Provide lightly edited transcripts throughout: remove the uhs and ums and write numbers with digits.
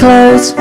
clothes.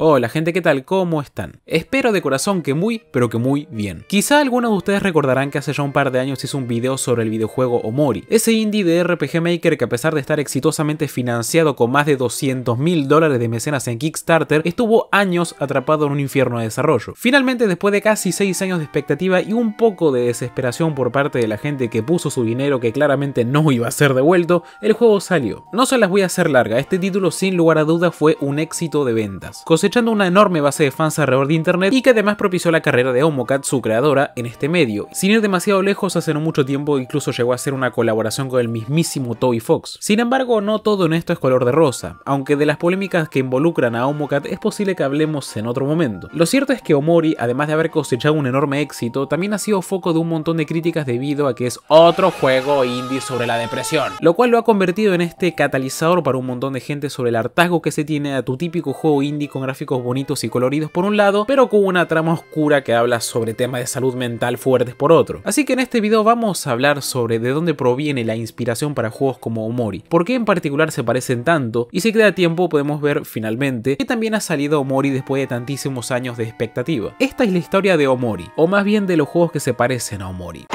Hola gente, ¿qué tal? ¿Cómo están? Espero de corazón que muy, pero que muy bien. Quizá algunos de ustedes recordarán que hace ya un par de años hice un video sobre el videojuego Omori, ese indie de RPG Maker que a pesar de estar exitosamente financiado con más de $200.000 de mecenas en Kickstarter, estuvo años atrapado en un infierno de desarrollo. Finalmente, después de casi 6 años de expectativa y un poco de desesperación por parte de la gente que puso su dinero que claramente no iba a ser devuelto, el juego salió. No se las voy a hacer larga, este título sin lugar a dudas fue un éxito de ventas, cosechando una enorme base de fans alrededor de internet y que además propició la carrera de Omocat, su creadora, en este medio. Sin ir demasiado lejos, hace no mucho tiempo incluso llegó a hacer una colaboración con el mismísimo Toby Fox. Sin embargo, no todo en esto es color de rosa, aunque de las polémicas que involucran a Omocat es posible que hablemos en otro momento. Lo cierto es que Omori, además de haber cosechado un enorme éxito, también ha sido foco de un montón de críticas debido a que es otro juego indie sobre la depresión, lo cual lo ha convertido en este catalizador para un montón de gente sobre el hartazgo que se tiene a tu típico juego indie con gráficos bonitos y coloridos por un lado, pero con una trama oscura que habla sobre temas de salud mental fuertes por otro. Así que en este video vamos a hablar sobre de dónde proviene la inspiración para juegos como Omori, por qué en particular se parecen tanto, y si queda tiempo podemos ver finalmente que también ha salido Omori después de tantísimos años de expectativa. Esta es la historia de Omori, o más bien de los juegos que se parecen a Omori.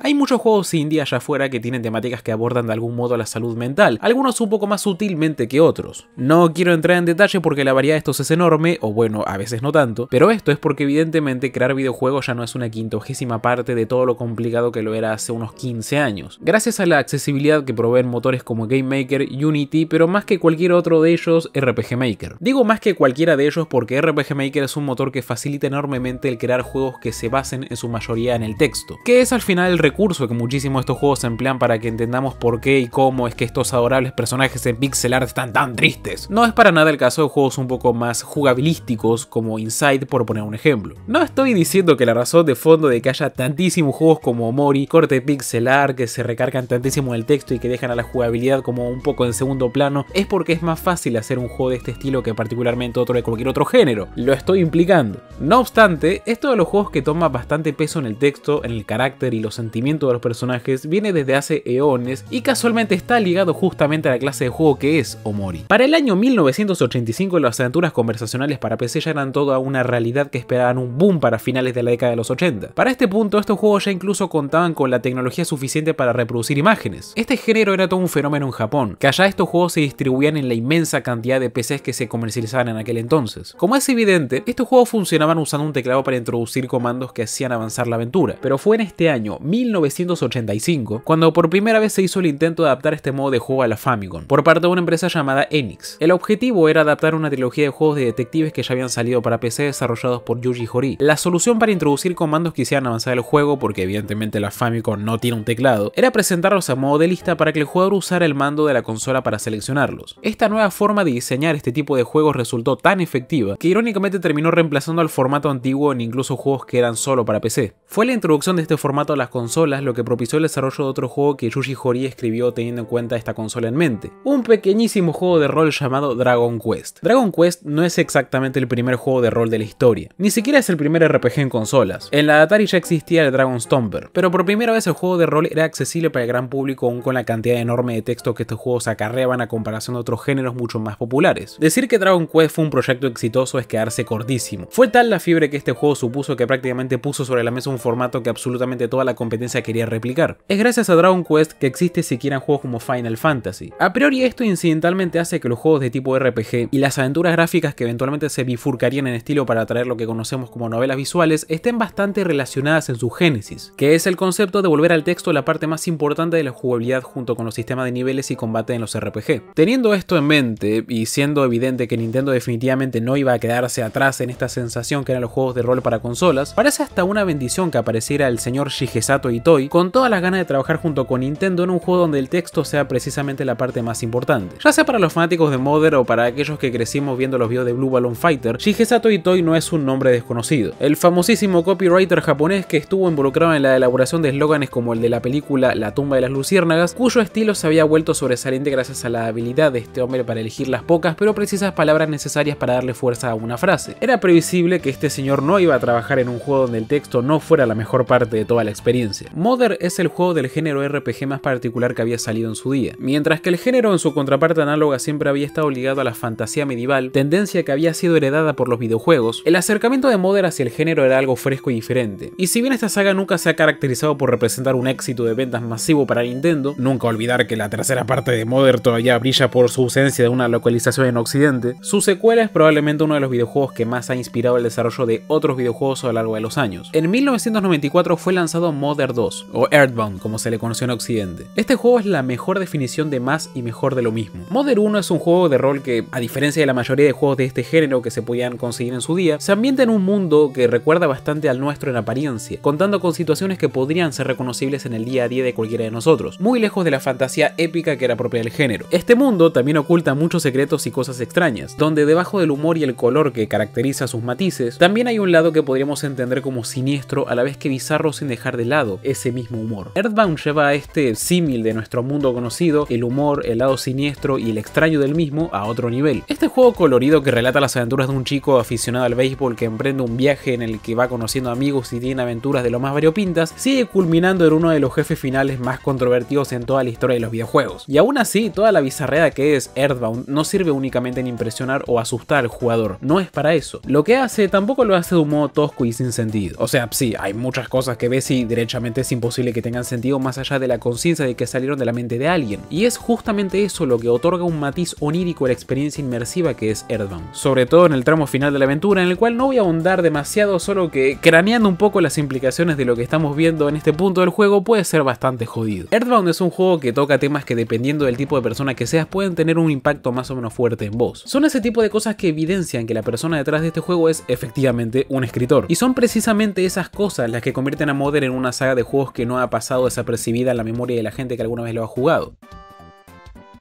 Hay muchos juegos indie allá afuera que tienen temáticas que abordan de algún modo la salud mental, algunos un poco más sutilmente que otros. No quiero entrar en detalle porque la variedad de estos es enorme, o bueno, a veces no tanto, pero esto es porque evidentemente crear videojuegos ya no es una 50ª parte de todo lo complicado que lo era hace unos 15 años. Gracias a la accesibilidad que proveen motores como Game Maker, Unity, pero más que cualquier otro de ellos, RPG Maker. Digo más que cualquiera de ellos porque RPG Maker es un motor que facilita enormemente el crear juegos que se basen en su mayoría en el texto, que es al final el recurso que muchísimos de estos juegos emplean para que entendamos por qué y cómo es que estos adorables personajes en pixel art están tan tristes. No es para nada el caso de juegos un poco más jugabilísticos como Inside, por poner un ejemplo. No estoy diciendo que la razón de fondo de que haya tantísimos juegos como Omori, corte pixel art, que se recargan tantísimo en el texto y que dejan a la jugabilidad como un poco en segundo plano, es porque es más fácil hacer un juego de este estilo que particularmente otro de cualquier otro género. Lo estoy implicando. No obstante, esto de los juegos que toma bastante peso en el texto, en el carácter y los sentimientos de los personajes viene desde hace eones y casualmente está ligado justamente a la clase de juego que es Omori. Para el año 1985 las aventuras conversacionales para PC ya eran toda una realidad que esperaban un boom para finales de la década de los 80. Para este punto estos juegos ya incluso contaban con la tecnología suficiente para reproducir imágenes. Este género era todo un fenómeno en Japón, que allá estos juegos se distribuían en la inmensa cantidad de PCs que se comercializaban en aquel entonces. Como es evidente, estos juegos funcionaban usando un teclado para introducir comandos que hacían avanzar la aventura, pero fue en este año 1985 cuando por primera vez se hizo el intento de adaptar este modo de juego a la Famicom por parte de una empresa llamada Enix. El objetivo era adaptar una trilogía de juegos de detectives que ya habían salido para PC desarrollados por Yuji Horii. La solución para introducir comandos que hicieran avanzar el juego, porque evidentemente la Famicom no tiene un teclado, era presentarlos a modo de lista para que el jugador usara el mando de la consola para seleccionarlos. Esta nueva forma de diseñar este tipo de juegos resultó tan efectiva que irónicamente terminó reemplazando al formato antiguo en incluso juegos que eran solo para PC. Fue la introducción de este formato a las consolas lo que propició el desarrollo de otro juego que Yuji Horii escribió teniendo en cuenta esta consola en mente. Un pequeñísimo juego de rol llamado Dragon Quest. Dragon Quest no es exactamente el primer juego de rol de la historia, ni siquiera es el primer RPG en consolas. En la Atari ya existía el Dragon Stomper, pero por primera vez el juego de rol era accesible para el gran público aún con la cantidad enorme de texto que estos juegos acarreaban a comparación de otros géneros mucho más populares. Decir que Dragon Quest fue un proyecto exitoso es quedarse cortísimo. Fue tal la fiebre que este juego supuso que prácticamente puso sobre la mesa un formato que absolutamente toda la competencia quería replicar. Es gracias a Dragon Quest que existe siquiera juegos como Final Fantasy. A priori esto incidentalmente hace que los juegos de tipo RPG y las aventuras gráficas que eventualmente se bifurcarían en estilo para traer lo que conocemos como novelas visuales estén bastante relacionadas en su génesis, que es el concepto de volver al texto la parte más importante de la jugabilidad junto con los sistemas de niveles y combate en los RPG. Teniendo esto en mente y siendo evidente que Nintendo definitivamente no iba a quedarse atrás en esta sensación que eran los juegos de rol para consolas, parece hasta una bendición que apareciera el señor Shigesato Shigesato Itoi con todas las ganas de trabajar junto con Nintendo en un juego donde el texto sea precisamente la parte más importante. Ya sea para los fanáticos de Mother o para aquellos que crecimos viendo los videos de Blue Balloon Fighter, Shigesato Itoi no es un nombre desconocido. El famosísimo copywriter japonés que estuvo involucrado en la elaboración de eslóganes como el de la película La tumba de las luciérnagas, cuyo estilo se había vuelto sobresaliente gracias a la habilidad de este hombre para elegir las pocas pero precisas palabras necesarias para darle fuerza a una frase. Era previsible que este señor no iba a trabajar en un juego donde el texto no fuera la mejor parte de toda la experiencia. Mother es el juego del género RPG más particular que había salido en su día. Mientras que el género en su contraparte análoga siempre había estado ligado a la fantasía medieval, tendencia que había sido heredada por los videojuegos, el acercamiento de Mother hacia el género era algo fresco y diferente. Y si bien esta saga nunca se ha caracterizado por representar un éxito de ventas masivo para Nintendo, nunca olvidar que la tercera parte de Mother todavía brilla por su ausencia de una localización en Occidente, su secuela es probablemente uno de los videojuegos que más ha inspirado el desarrollo de otros videojuegos a lo largo de los años. En 1994 fue lanzado Mother 2, o Earthbound como se le conoció en Occidente. Este juego es la mejor definición de más y mejor de lo mismo. Mother 1 es un juego de rol que, a diferencia de la mayoría de juegos de este género que se podían conseguir en su día, se ambienta en un mundo que recuerda bastante al nuestro en apariencia, contando con situaciones que podrían ser reconocibles en el día a día de cualquiera de nosotros, muy lejos de la fantasía épica que era propia del género. Este mundo también oculta muchos secretos y cosas extrañas, donde debajo del humor y el color que caracteriza sus matices, también hay un lado que podríamos entender como siniestro a la vez que bizarro sin dejar de lado ese mismo humor. Earthbound lleva a este símil de nuestro mundo conocido, el humor, el lado siniestro y el extraño del mismo a otro nivel. Este juego colorido que relata las aventuras de un chico aficionado al béisbol que emprende un viaje en el que va conociendo amigos y tiene aventuras de lo más variopintas, sigue culminando en uno de los jefes finales más controvertidos en toda la historia de los videojuegos. Y aún así, toda la bizarreada que es Earthbound no sirve únicamente en impresionar o asustar al jugador, no es para eso. Lo que hace tampoco lo hace de un modo tosco y sin sentido. O sea, sí, hay muchas cosas que ves y derechamente es imposible que tengan sentido más allá de la conciencia de que salieron de la mente de alguien. Y es justamente eso lo que otorga un matiz onírico a la experiencia inmersiva que es Earthbound. Sobre todo en el tramo final de la aventura, en el cual no voy a ahondar demasiado, solo que craneando un poco las implicaciones de lo que estamos viendo en este punto del juego puede ser bastante jodido. Earthbound es un juego que toca temas que dependiendo del tipo de persona que seas pueden tener un impacto más o menos fuerte en vos. Son ese tipo de cosas que evidencian que la persona detrás de este juego es efectivamente un escritor. Y son precisamente esas cosas las que convierten a Mother en una saga de juegos que no ha pasado desapercibida en la memoria de la gente que alguna vez lo ha jugado.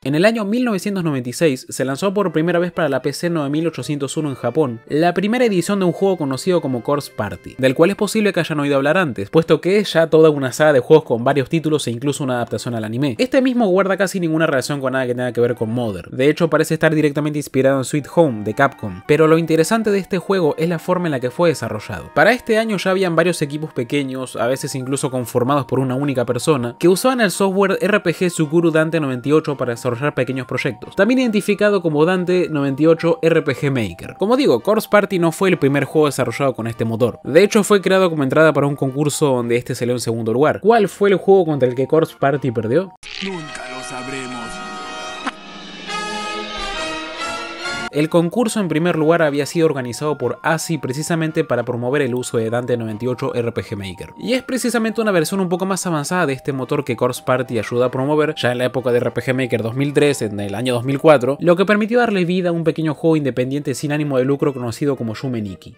En el año 1996 se lanzó por primera vez para la PC 9801 en Japón, la primera edición de un juego conocido como Corpse Party, del cual es posible que hayan oído hablar antes, puesto que es ya toda una saga de juegos con varios títulos e incluso una adaptación al anime. Este mismo guarda casi ninguna relación con nada que tenga que ver con Mother, de hecho parece estar directamente inspirado en Sweet Home de Capcom, pero lo interesante de este juego es la forma en la que fue desarrollado. Para este año ya habían varios equipos pequeños, a veces incluso conformados por una única persona, que usaban el software RPG Suguru Dante 98 para desarrollar pequeños proyectos, también identificado como Dante 98 RPG Maker. Como digo, Corpse Party no fue el primer juego desarrollado con este motor, de hecho fue creado como entrada para un concurso donde este salió en segundo lugar. ¿Cuál fue el juego contra el que Corpse Party perdió? Nunca lo sabremos. El concurso en primer lugar había sido organizado por ASI precisamente para promover el uso de Dante 98 RPG Maker. Y es precisamente una versión un poco más avanzada de este motor que Corpse Party ayuda a promover ya en la época de RPG Maker 2003, en el año 2004, lo que permitió darle vida a un pequeño juego independiente sin ánimo de lucro conocido como Yume Nikki.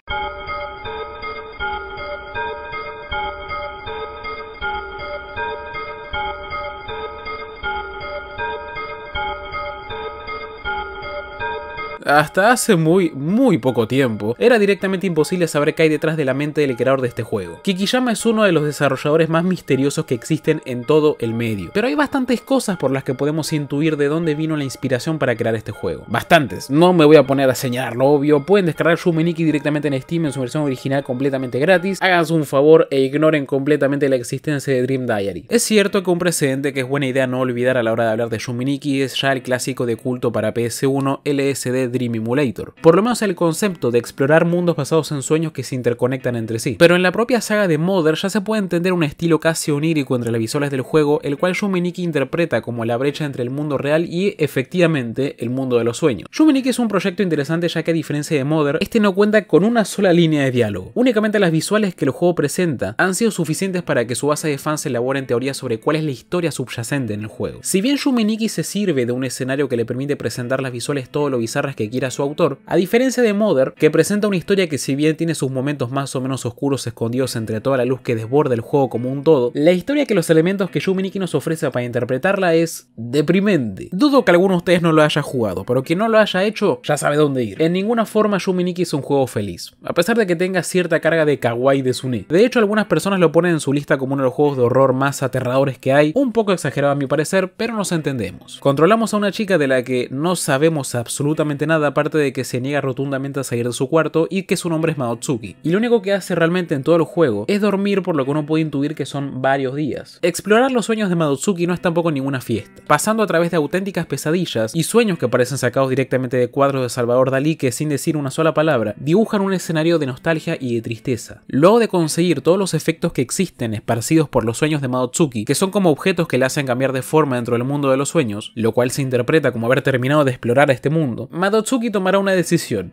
Hasta hace muy poco tiempo, era directamente imposible saber qué hay detrás de la mente del creador de este juego. Kikiyama es uno de los desarrolladores más misteriosos que existen en todo el medio, pero hay bastantes cosas por las que podemos intuir de dónde vino la inspiración para crear este juego. Bastantes, no me voy a poner a señalar lo obvio, pueden descargar Yume Nikki directamente en Steam en su versión original completamente gratis, háganse un favor e ignoren completamente la existencia de Dream Diary. Es cierto que un precedente que es buena idea no olvidar a la hora de hablar de Yume Nikki es ya el clásico de culto para PS1 LSD Dream Emulator, por lo menos el concepto de explorar mundos basados en sueños que se interconectan entre sí. Pero en la propia saga de Mother ya se puede entender un estilo casi onírico entre las visuales del juego, el cual Yume Nikki interpreta como la brecha entre el mundo real y efectivamente el mundo de los sueños. Yume Nikki es un proyecto interesante ya que a diferencia de Mother, este no cuenta con una sola línea de diálogo. Únicamente las visuales que el juego presenta han sido suficientes para que su base de fans elaboren teorías sobre cuál es la historia subyacente en el juego. Si bien Yume Nikki se sirve de un escenario que le permite presentar las visuales todo lo bizarras que quiera su autor, a diferencia de Mother, que presenta una historia que si bien tiene sus momentos más o menos oscuros escondidos entre toda la luz que desborda el juego como un todo, la historia que los elementos que Yume Nikki nos ofrece para interpretarla es deprimente. Dudo que alguno de ustedes no lo haya jugado, pero quien no lo haya hecho ya sabe dónde ir. En ninguna forma Yume Nikki es un juego feliz, a pesar de que tenga cierta carga de kawaii de Sune. De hecho, algunas personas lo ponen en su lista como uno de los juegos de horror más aterradores que hay, un poco exagerado a mi parecer, pero nos entendemos. Controlamos a una chica de la que no sabemos absolutamente nada, aparte de que se niega rotundamente a salir de su cuarto y que su nombre es Maotsuki. Y lo único que hace realmente en todo el juego es dormir, por lo que uno puede intuir que son varios días. Explorar los sueños de Maotsuki no es tampoco ninguna fiesta, pasando a través de auténticas pesadillas y sueños que parecen sacados directamente de cuadros de Salvador Dalí que, sin decir una sola palabra, dibujan un escenario de nostalgia y de tristeza. Luego de conseguir todos los efectos que existen esparcidos por los sueños de Maotsuki, que son como objetos que le hacen cambiar de forma dentro del mundo de los sueños, lo cual se interpreta como haber terminado de explorar este mundo, Maotsuki tomará una decisión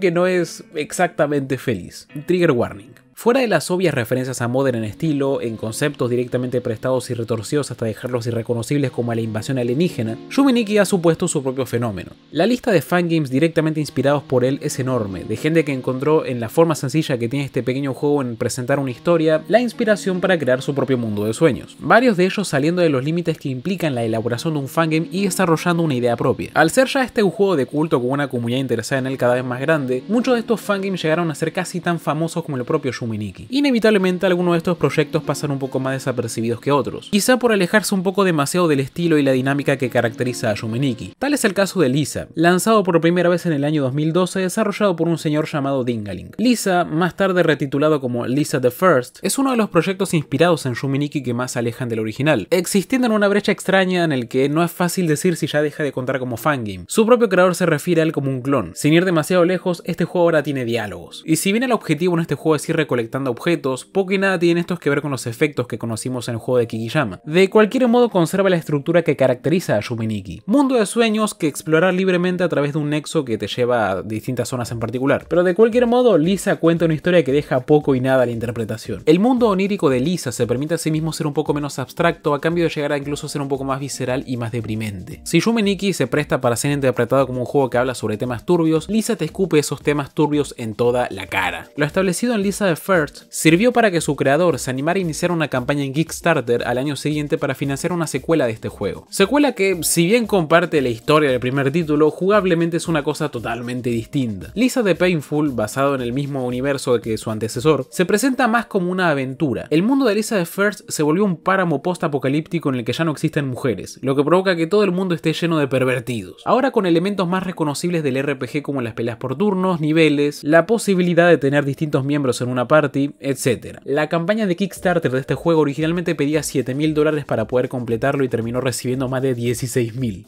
que no es exactamente feliz. Trigger warning. Fuera de las obvias referencias a Mother en estilo, en conceptos directamente prestados y retorcidos hasta dejarlos irreconocibles como a la invasión alienígena, Yume Nikki ha supuesto su propio fenómeno. La lista de fangames directamente inspirados por él es enorme, de gente que encontró en la forma sencilla que tiene este pequeño juego en presentar una historia, la inspiración para crear su propio mundo de sueños. Varios de ellos saliendo de los límites que implican la elaboración de un fangame y desarrollando una idea propia. Al ser ya este un juego de culto con una comunidad interesada en él cada vez más grande, muchos de estos fangames llegaron a ser casi tan famosos como el propio Yume Nikki. Inevitablemente algunos de estos proyectos pasan un poco más desapercibidos que otros, quizá por alejarse un poco demasiado del estilo y la dinámica que caracteriza a Yume Nikki. Tal es el caso de Lisa, lanzado por primera vez en el año 2012, desarrollado por un señor llamado Dingaling. Lisa, más tarde retitulado como Lisa the First, es uno de los proyectos inspirados en Yume Nikki que más se alejan del original, existiendo en una brecha extraña en el que no es fácil decir si ya deja de contar como fangame. Su propio creador se refiere a él como un clon. Sin ir demasiado lejos, este juego ahora tiene diálogos, y si bien el objetivo en este juego es ir recolectando objetos, poco y nada tienen estos que ver con los efectos que conocimos en el juego de Kikiyama. De cualquier modo conserva la estructura que caracteriza a Yume Nikki, mundo de sueños que explorar libremente a través de un nexo que te lleva a distintas zonas en particular. Pero de cualquier modo, Lisa cuenta una historia que deja poco y nada a la interpretación. El mundo onírico de Lisa se permite a sí mismo ser un poco menos abstracto a cambio de llegar a incluso ser un poco más visceral y más deprimente. Si Yume Nikki se presta para ser interpretado como un juego que habla sobre temas turbios, Lisa te escupe esos temas turbios en toda la cara. Lo establecido en Lisa the First sirvió para que su creador se animara a iniciar una campaña en Kickstarter al año siguiente para financiar una secuela de este juego. Secuela que, si bien comparte la historia del primer título, jugablemente es una cosa totalmente distinta. Lisa the Painful, basado en el mismo universo que su antecesor, se presenta más como una aventura. El mundo de Lisa the First se volvió un páramo post-apocalíptico en el que ya no existen mujeres, lo que provoca que todo el mundo esté lleno de pervertidos. Ahora con elementos más reconocibles del RPG como las peleas por turnos, niveles, la posibilidad de tener distintos miembros en una party, etc. La campaña de Kickstarter de este juego originalmente pedía $7.000 para poder completarlo y terminó recibiendo más de $16.000.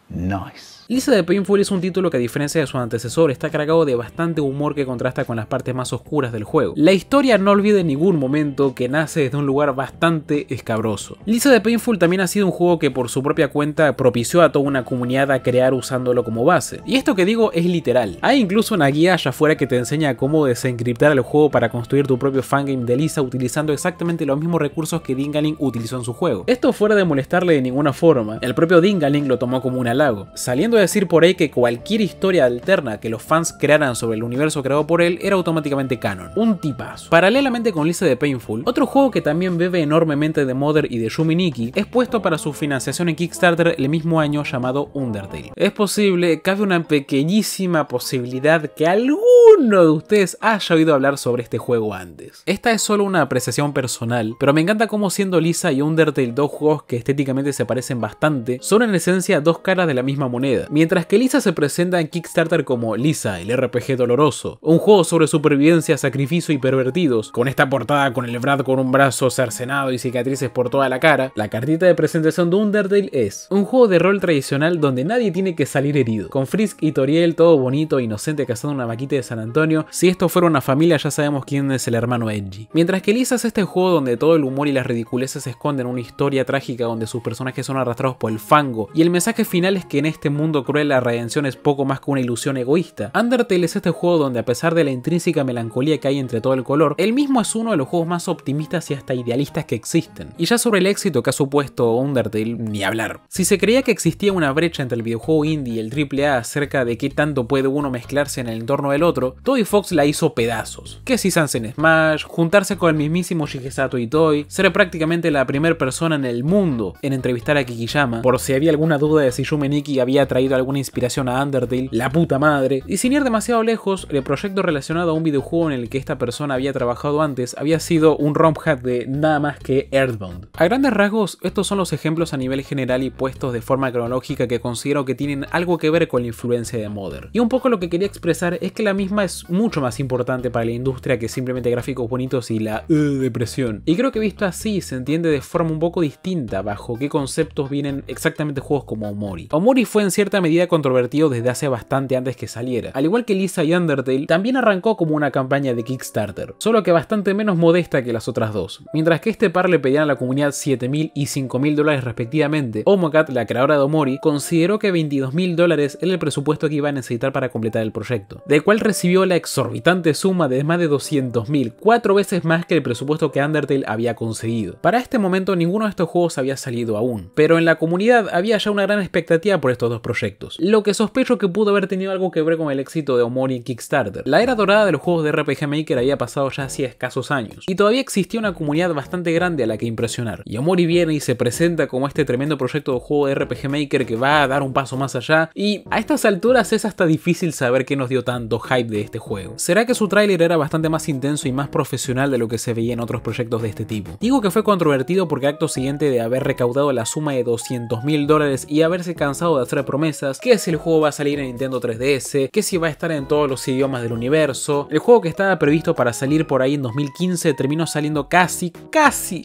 Nice. Lisa the Painful es un título que, a diferencia de su antecesor, está cargado de bastante humor que contrasta con las partes más oscuras del juego. La historia no olvida en ningún momento que nace desde un lugar bastante escabroso. Lisa the Painful también ha sido un juego que por su propia cuenta propició a toda una comunidad a crear usándolo como base. Y esto que digo es literal. Hay incluso una guía allá afuera que te enseña cómo desencriptar el juego para construir tu propio fangame de Lisa utilizando exactamente los mismos recursos que Dingaling utilizó en su juego. Esto fuera de molestarle de ninguna forma, el propio Dingaling lo tomó como un halago, saliendo a decir por ahí que cualquier historia alterna que los fans crearan sobre el universo creado por él era automáticamente canon. Un tipazo. Paralelamente con Lisa the Painful, otro juego que también bebe enormemente de Mother y de Yume Nikki es puesto para su financiación en Kickstarter el mismo año, llamado Undertale. Es posible, cabe una pequeñísima posibilidad que alguno de ustedes haya oído hablar sobre este juego antes. Esta es solo una apreciación personal, pero me encanta cómo, siendo Lisa y Undertale dos juegos que estéticamente se parecen bastante, son en esencia dos caras de la misma moneda. Mientras que Lisa se presenta en Kickstarter como Lisa, el RPG doloroso, un juego sobre supervivencia, sacrificio y pervertidos, con esta portada con el Brad con un brazo cercenado y cicatrices por toda la cara, la cartita de presentación de Undertale es un juego de rol tradicional donde nadie tiene que salir herido, con Frisk y Toriel todo bonito e inocente cazando una vaquita de San Antonio. Si esto fuera una familia ya sabemos quién es el hermano Edgy. Mientras que Lisa es este juego donde todo el humor y las ridiculeces se esconden en una historia trágica donde sus personajes son arrastrados por el fango y el mensaje final es es que en este mundo cruel la redención es poco más que una ilusión egoísta. Undertale es este juego donde, a pesar de la intrínseca melancolía que hay entre todo el color, el mismo es uno de los juegos más optimistas y hasta idealistas que existen. Y ya sobre el éxito que ha supuesto Undertale, ni hablar. Si se creía que existía una brecha entre el videojuego indie y el AAA acerca de qué tanto puede uno mezclarse en el entorno del otro, Toby Fox la hizo pedazos. Que si Sans en Smash, juntarse con el mismísimo Shigesato Itoi, ser prácticamente la primera persona en el mundo en entrevistar a Kikiyama, por si había alguna duda de si Yume Nikki había traído alguna inspiración a Undertale, la puta madre. Y sin ir demasiado lejos, el proyecto relacionado a un videojuego en el que esta persona había trabajado antes había sido un ROM hack de nada más que Earthbound. A grandes rasgos, estos son los ejemplos a nivel general y puestos de forma cronológica que considero que tienen algo que ver con la influencia de Mother. Y un poco lo que quería expresar es que la misma es mucho más importante para la industria que simplemente gráficos bonitos y la depresión. Y creo que visto así se entiende de forma un poco distinta bajo qué conceptos vienen exactamente juegos como Omori. Omori fue en cierta medida controvertido desde hace bastante antes que saliera. Al igual que Lisa y Undertale, también arrancó como una campaña de Kickstarter, solo que bastante menos modesta que las otras dos. Mientras que este par le pedían a la comunidad $7.000 y $5.000 respectivamente, Omocat, la creadora de Omori, consideró que $22.000 era el presupuesto que iba a necesitar para completar el proyecto, del cual recibió la exorbitante suma de más de $200.000, 4 veces más que el presupuesto que Undertale había conseguido. Para este momento ninguno de estos juegos había salido aún, pero en la comunidad había ya una gran expectativa por estos dos proyectos, lo que sospecho que pudo haber tenido algo que ver con el éxito de Omori en Kickstarter. La era dorada de los juegos de RPG Maker había pasado ya hacía escasos años, y todavía existía una comunidad bastante grande a la que impresionar, y Omori viene y se presenta como este tremendo proyecto de juego de RPG Maker que va a dar un paso más allá, y a estas alturas es hasta difícil saber qué nos dio tanto hype de este juego. ¿Será que su tráiler era bastante más intenso y más profesional de lo que se veía en otros proyectos de este tipo? Digo que fue controvertido porque acto siguiente de haber recaudado la suma de $200.000 y haberse cansado de hacer promesas, que si el juego va a salir en Nintendo 3DS, que si va a estar en todos los idiomas del universo, el juego que estaba previsto para salir por ahí en 2015 terminó saliendo casi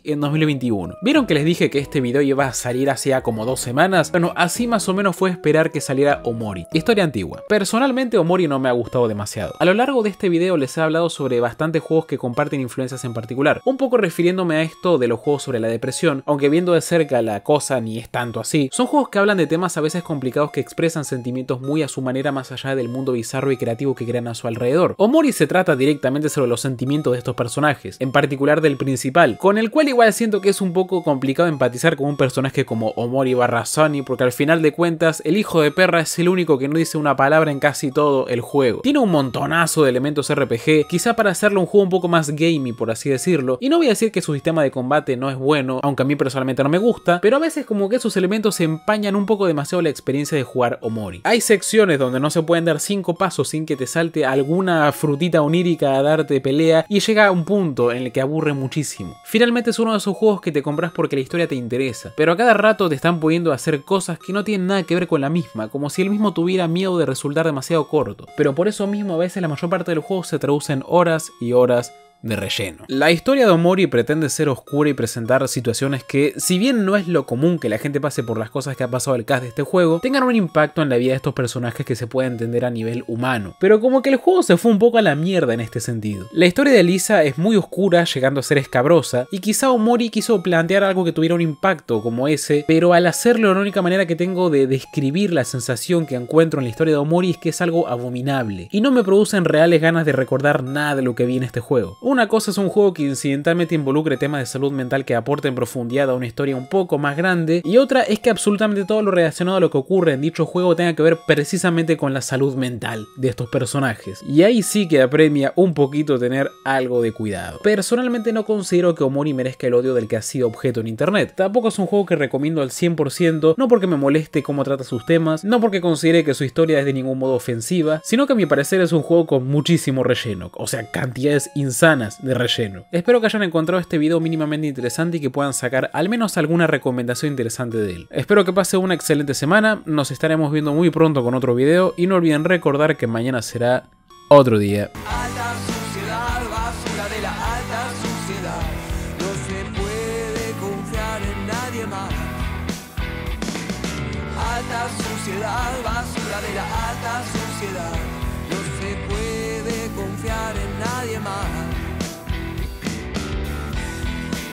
en 2021. ¿Vieron que les dije que este video iba a salir hace como 2 semanas? Bueno, así más o menos fue esperar que saliera Omori. Historia antigua. Personalmente Omori no me ha gustado demasiado. A lo largo de este video les he hablado sobre bastantes juegos que comparten influencias en particular, un poco refiriéndome a esto de los juegos sobre la depresión, aunque viendo de cerca la cosa ni es tanto así. Son juegos que hablan de temas a veces complicados que expresan sentimientos muy a su manera más allá del mundo bizarro y creativo que crean a su alrededor. Omori se trata directamente sobre los sentimientos de estos personajes, en particular del principal, con el cual igual siento que es un poco complicado empatizar con un personaje como Omori / Sunny, porque al final de cuentas el hijo de perra es el único que no dice una palabra en casi todo el juego. Tiene un montonazo de elementos RPG, quizá para hacerlo un juego un poco más gamey por así decirlo, y no voy a decir que su sistema de combate no es bueno, aunque a mí personalmente no me gusta, pero a veces como que esos elementos empañan un poco demasiado la experiencia de jugar Omori. Hay secciones donde no se pueden dar 5 pasos sin que te salte alguna frutita onírica a darte pelea, y llega a un punto en el que aburre muchísimo. Finalmente es uno de esos juegos que te compras porque la historia te interesa, pero a cada rato te están pudiendo hacer cosas que no tienen nada que ver con la misma, como si él mismo tuviera miedo de resultar demasiado corto. Pero por eso mismo a veces la mayor parte del juego se traduce en horas y horas de relleno. La historia de Omori pretende ser oscura y presentar situaciones que, si bien no es lo común que la gente pase por las cosas que ha pasado al cast de este juego, tengan un impacto en la vida de estos personajes que se puede entender a nivel humano. Pero como que el juego se fue un poco a la mierda en este sentido. La historia de Lisa es muy oscura, llegando a ser escabrosa, y quizá Omori quiso plantear algo que tuviera un impacto como ese, pero al hacerlo la única manera que tengo de describir la sensación que encuentro en la historia de Omori es que es algo abominable, y no me producen reales ganas de recordar nada de lo que vi en este juego. Una cosa es un juego que incidentalmente involucre temas de salud mental que aporten profundidad a una historia un poco más grande, y otra es que absolutamente todo lo relacionado a lo que ocurre en dicho juego tenga que ver precisamente con la salud mental de estos personajes, y ahí sí que apremia un poquito tener algo de cuidado. Personalmente no considero que Omori merezca el odio del que ha sido objeto en internet. Tampoco es un juego que recomiendo al 100%, no porque me moleste cómo trata sus temas, no porque considere que su historia es de ningún modo ofensiva, sino que a mi parecer es un juego con muchísimo relleno, o sea, cantidades insanas de relleno. Espero que hayan encontrado este video mínimamente interesante y que puedan sacar al menos alguna recomendación interesante de él. Espero que pase una excelente semana, nos estaremos viendo muy pronto con otro video y no olviden recordar que mañana será otro día. Alta suciedad, basura de la alta suciedad. No se puede confiar en nadie más. Alta suciedad, basura de la alta suciedad. No se puede